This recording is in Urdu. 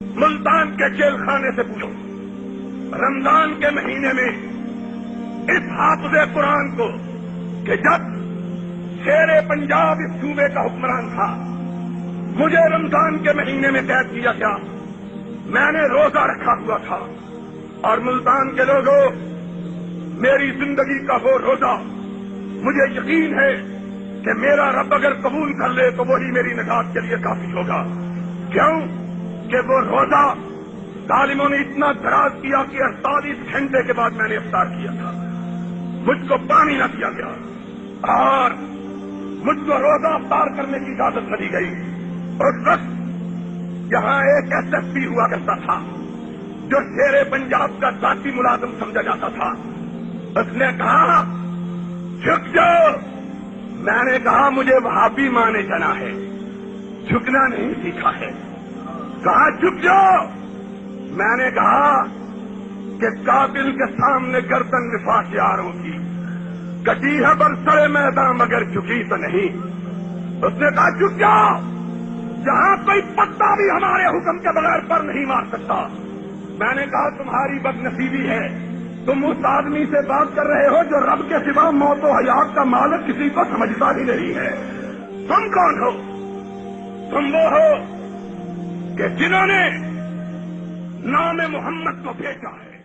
ملتان کے جیل خانے سے پوچھو، رمضان کے مہینے میں اس حافظ قرآن کو کہ جب شیر پنجاب اس صوبے کا حکمران تھا، مجھے رمضان کے مہینے میں قید کیا گیا، میں نے روزہ رکھا ہوا تھا، اور ملتان کے لوگوں، میری زندگی کا وہ روزہ مجھے یقین ہے کہ میرا رب اگر قبول کر لے تو وہی میری نجات کے لیے کافی ہوگا۔ کیوں کہ وہ روزہ ظالموں نے اتنا دراز کیا کہ 48 گھنٹے کے بعد میں نے افطار کیا تھا، مجھ کو پانی نہ دیا گیا اور مجھ کو روزہ افطار کرنے کی اجازت نہ دی گئی۔ اس وقت یہاں ایک SSP ہوا کرتا تھا جو شیر پنجاب کا ذاتی ملازم سمجھا جاتا تھا، اس نے کہا جھک جاؤ۔ میں نے کہا مجھے وہابی مانے جانا ہے، جھکنا نہیں سیکھا ہے۔ کہا جھک جاؤ۔ میں نے کہا کہ قاتل کے سامنے گردن نفاق یاروں کی کٹی ہے برسرے میدان مگر جھکی تو نہیں۔ اس نے کہا جھک جاؤ، جہاں کوئی پتا بھی ہمارے حکم کے بغیر پر نہیں مار سکتا۔ میں نے کہا تمہاری بد نصیبی ہے، تم اس آدمی سے بات کر رہے ہو جو رب کے سوا موت و حیات کا مالک کسی کو سمجھتا ہی نہیں ہے۔ تم کون ہو؟ تم وہ ہو کہ جنہوں نے نام محمد کو بھیجا ہے۔